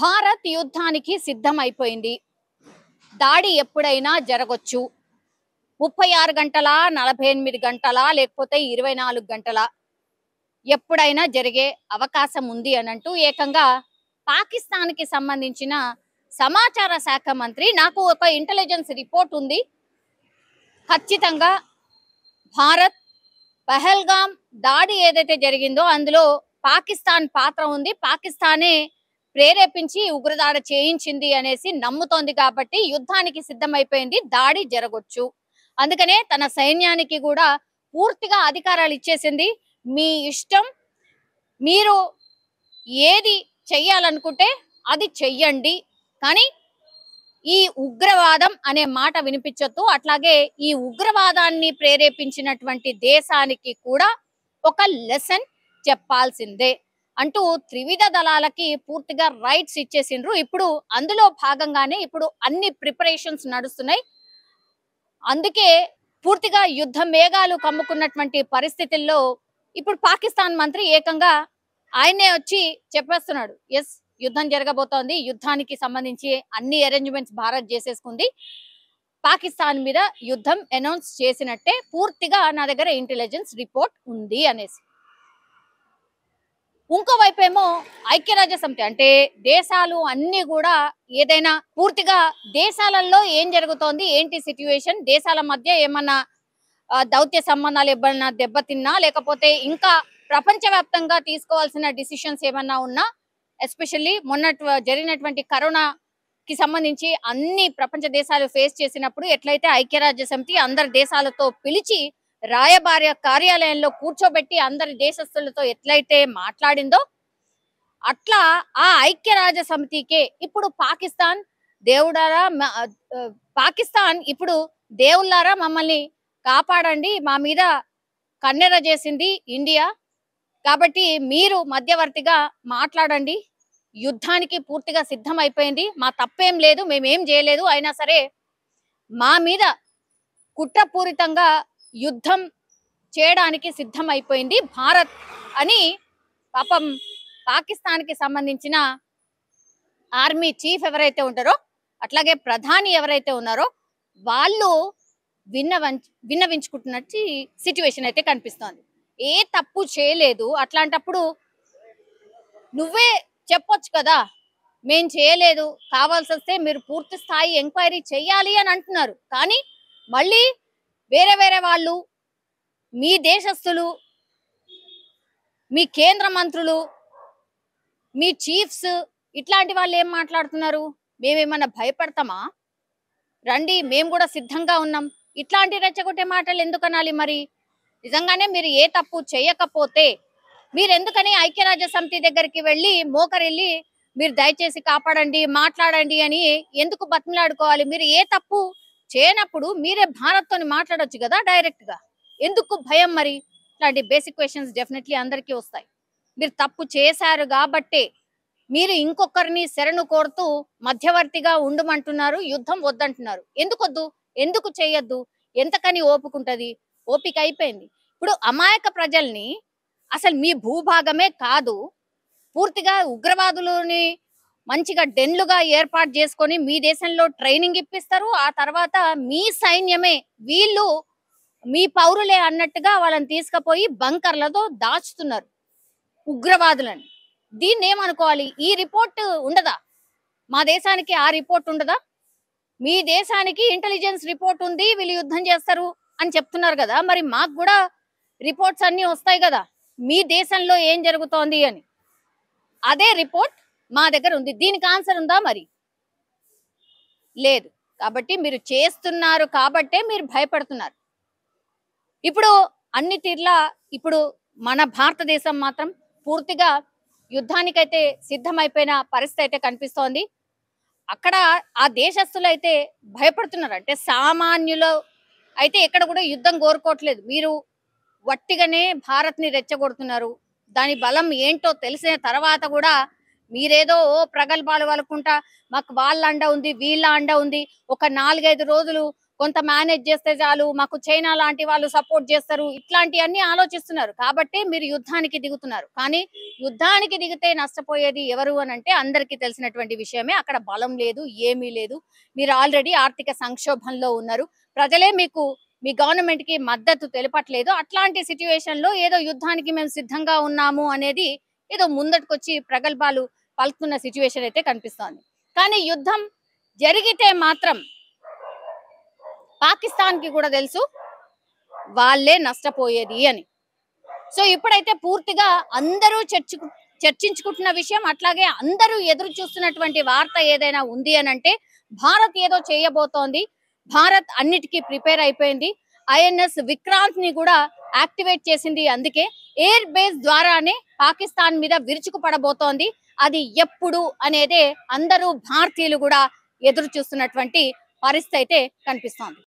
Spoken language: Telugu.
భారత్ యుద్ధానికి సిద్ధమైపోయింది. దాడి ఎప్పుడైనా జరగొచ్చు. 36 గంటలా, 48 గంటలా, లేకపోతే 24 గంటలా ఎప్పుడైనా జరిగే అవకాశం ఉంది అనంటూ ఏకంగా పాకిస్తాన్‌కి సంబంధించిన సమాచార శాఖ మంత్రి నాకు ఒక ఇంటెలిజెన్స్ రిపోర్ట్ ఉంది. ఖచ్చితంగా భారత్ పహల్గామ్ దాడి ఏదైతే జరిగిందో అందులో పాకిస్తాన్ పాత్ర ఉంది. పాకిస్తానే ప్రేరేపించి ఉగ్రదాడి చేయించింది అనేసి నమ్ముతోంది కాబట్టి యుద్ధానికి సిద్ధమైపోయింది. దాడి జరగొచ్చు. అందుకనే తన సైన్యానికి కూడా పూర్తిగా అధికారాలు ఇచ్చేసింది. మీ ఇష్టం, మీరు ఏది చెయ్యాలనుకుంటే అది చెయ్యండి. కానీ ఈ ఉగ్రవాదం అనే మాట వినిపించొద్దు. అట్లాగే ఈ ఉగ్రవాదాన్ని ప్రేరేపించినటువంటి దేశానికి కూడా ఒక లెసన్ చెప్పాల్సిందే అంటూ త్రివిధ దళాలకి పూర్తిగా రైట్స్ ఇచ్చేసిండ్రు. ఇప్పుడు అందులో భాగంగానే ఇప్పుడు అన్ని ప్రిపరేషన్స్ నడుస్తున్నాయి. అందుకే పూర్తిగా యుద్ధ మేఘాలు కమ్ముకున్నటువంటి పరిస్థితుల్లో ఇప్పుడు పాకిస్తాన్ మంత్రి ఏకంగా ఆయనే వచ్చి చెప్పేస్తున్నాడు. ఎస్, యుద్ధం జరగబోతోంది. యుద్ధానికి సంబంధించి అన్ని అరేంజ్మెంట్స్ భారత్ చేసేసుకుంది. పాకిస్తాన్ మీద యుద్ధం అనౌన్స్ చేసినట్టే పూర్తిగా నా దగ్గర ఇంటెలిజెన్స్ రిపోర్ట్ ఉంది అనేసి. ఇంకోవైపు ఏమో ఐక్యరాజ్య సమితి అంటే దేశాలు అన్ని కూడా ఏదైనా పూర్తిగా దేశాలలో ఏం జరుగుతోంది, ఏంటి సిట్యుయేషన్, దేశాల మధ్య ఏమన్నా దౌత్య సంబంధాలు ఏమన్నా దెబ్బతిన్నా, లేకపోతే ఇంకా ప్రపంచవ్యాప్తంగా తీసుకోవాల్సిన డిసిషన్స్ ఏమన్నా ఉన్నా, ఎస్పెషల్లీ జరిగినటువంటి కరోనాకి సంబంధించి అన్ని ప్రపంచ దేశాలు ఫేస్ చేసినప్పుడు ఎట్లయితే ఐక్యరాజ్య సమితి అందరి దేశాలతో పిలిచి రాయబార కార్యాలయంలో కూర్చోబెట్టి అందరి దేశస్తులతో ఎట్లయితే మాట్లాడిందో అట్లా ఆ ఐక్యరాజ్య సమితికే ఇప్పుడు పాకిస్తాన్ ఇప్పుడు దేవుళ్ళారా మమ్మల్ని కాపాడండి, మా మీద కన్నెర చేసింది ఇండియా, కాబట్టి మీరు మధ్యవర్తిగా మాట్లాడండి, యుద్ధానికి పూర్తిగా సిద్ధం అయిపోయింది, మా తప్పేం లేదు, మేమేం చేయలేదు, అయినా సరే మా మీద కుట్రపూరితంగా యుద్ధం చేయడానికి సిద్ధం అయిపోయింది భారత్ అని పాపం పాకిస్తాన్కి సంబంధించిన ఆర్మీ చీఫ్ ఎవరైతే ఉంటారో అట్లాగే ప్రధాని ఎవరైతే ఉన్నారో వాళ్ళు విన్నవించుకుంటున్నట్టు సిచ్యువేషన్ అయితే కనిపిస్తోంది. ఏ తప్పు చేయలేదు, అట్లాంటప్పుడు నువ్వే చెప్పొచ్చు కదా, మేం చేయలేదు, కావాల్సి వస్తే మీరు పూర్తి స్థాయి ఎంక్వైరీ చేయాలి అని అంటున్నారు. కానీ మళ్ళీ వేరే వేరే వాళ్ళు, మీ దేశస్తులు, మీ కేంద్ర మంత్రులు, మీ చీఫ్స్ ఇట్లాంటి వాళ్ళు ఏం మాట్లాడుతున్నారు, మేమేమన్నా భయపడతామా, రండి మేము కూడా సిద్ధంగా ఉన్నాం, ఇట్లాంటి రెచ్చగొట్టే మాటలు ఎందుకు అనాలి? మరి నిజంగానే మీరు ఏ తప్పు చేయకపోతే మీరు ఎందుకని ఐక్యరాజ్య సమితి దగ్గరికి వెళ్ళి మోకరిల్లి మీరు దయచేసి కాపాడండి, మాట్లాడండి అని ఎందుకు బతిమలాడుకోవాలి? మీరు ఏ తప్పు చేయనప్పుడు మీరే భారత్తోని మాట్లాడొచ్చు కదా డైరెక్ట్ గా. ఎందుకు భయం? మరి ఇట్లాంటి బేసిక్ క్వశ్చన్స్ డెఫినెట్లీ అందరికీ వస్తాయి. మీరు తప్పు చేశారు కాబట్టే మీరు ఇంకొకరిని శరణు కోరుతూ మధ్యవర్తిగా ఉండమంటున్నారు, యుద్ధం వద్దంటున్నారు. ఎందుకు వద్దు, ఎందుకు చేయొద్దు, ఎంతకని ఓపుకుంటది? ఓపిక అయిపోయింది. ఇప్పుడు అమాయక ప్రజల్ని అసలు మీ భూభాగమే కాదు, పూర్తిగా ఉగ్రవాదులని మంచిగా డెన్లుగా ఏర్పాటు చేసుకొని మీ దేశంలో ట్రైనింగ్ ఇప్పిస్తారు. ఆ తర్వాత మీ సైన్యమే వీళ్ళు మీ పౌరులే అన్నట్టుగా వాళ్ళని తీసుకుపోయి బంకర్లతో దాచుతున్నారు ఉగ్రవాదులని. దీన్ని ఏమనుకోవాలి? ఈ రిపోర్ట్ ఉండదా మా దేశానికి? ఆ రిపోర్ట్ ఉండదా? మీ దేశానికి ఇంటెలిజెన్స్ రిపోర్ట్ ఉంది, వీళ్ళు యుద్ధం చేస్తారు అని చెప్తున్నారు కదా, మరి మాకు కూడా రిపోర్ట్స్ అన్ని వస్తాయి కదా మీ దేశంలో ఏం జరుగుతోంది అని. అదే రిపోర్ట్ మా దగ్గర ఉంది. దీనికి ఆన్సర్ ఉందా? మరి లేదు. కాబట్టి మీరు చేస్తున్నారు కాబట్టే మీరు భయపడుతున్నారు. ఇప్పుడు అన్ని తీర్లా ఇప్పుడు మన భారతదేశం మాత్రం పూర్తిగా యుద్ధానికైతే సిద్ధమైపోయిన పరిస్థితి అయితే కనిపిస్తోంది. అక్కడ ఆ దేశస్తులు అయితే భయపడుతున్నారు. అంటే సామాన్యులు అయితే ఎక్కడ కూడా యుద్ధం కోరుకోవట్లేదు. మీరు వట్టిగానే భారత్ని రెచ్చగొడుతున్నారు. దాని బలం ఏంటో తెలిసిన తర్వాత కూడా మీరేదో ప్రగల్భాలు వలుకుంటా మాకు వాళ్ళ అండ ఉంది, వీళ్ళ అండ ఉంది, ఒక 4-5 రోజులు కొంత మేనేజ్ చేస్తే చాలు, మాకు చైనా లాంటి వాళ్ళు సపోర్ట్ చేస్తారు, ఇట్లాంటివన్నీ ఆలోచిస్తున్నారు కాబట్టి మీరు యుద్ధానికి దిగుతున్నారు. కానీ యుద్ధానికి దిగితే నష్టపోయేది ఎవరు అని అంటే అందరికీ తెలిసినటువంటి విషయమే. అక్కడ బలం లేదు, ఏమీ లేదు. మీరు ఆల్రెడీ ఆర్థిక సంక్షోభంలో ఉన్నారు. ప్రజలే మీకు మీ గవర్నమెంట్ కి మద్దతు తెలపట్లేదు. అట్లాంటి సిచ్యువేషన్ లో ఏదో యుద్ధానికి మేము సిద్ధంగా ఉన్నాము అనేది ఏదో ముందటికొచ్చి ప్రగల్భాలు పలుకుతున్న సిచ్యువేషన్ అయితే కనిపిస్తోంది. కానీ యుద్ధం జరిగితే మాత్రం పాకిస్తాన్ కి కూడా తెలుసు వాళ్ళే నష్టపోయేది అని. సో ఇప్పుడైతే పూర్తిగా అందరూ చర్చించుకుంటున్న విషయం, అట్లాగే అందరూ ఎదురు చూస్తున్నటువంటి వార్త ఏదైనా ఉంది అని అంటే భారత్ ఏదో చేయబోతోంది. భారత్ అన్నిటికీ ప్రిపేర్ అయిపోయింది. ఐఎన్ఎస్ విక్రాంత్ ని కూడా యాక్టివేట్ చేసింది. అందుకే ఎయిర్ బేస్ ద్వారానే పాకిస్తాన్ మీద విరుచుకుపడబోతోంది. అది ఎప్పుడు అనేదే అందరూ భారతీయులు కూడా ఎదురు చూస్తున్నటువంటి పరిస్థితి అయితే కనిపిస్తోంది.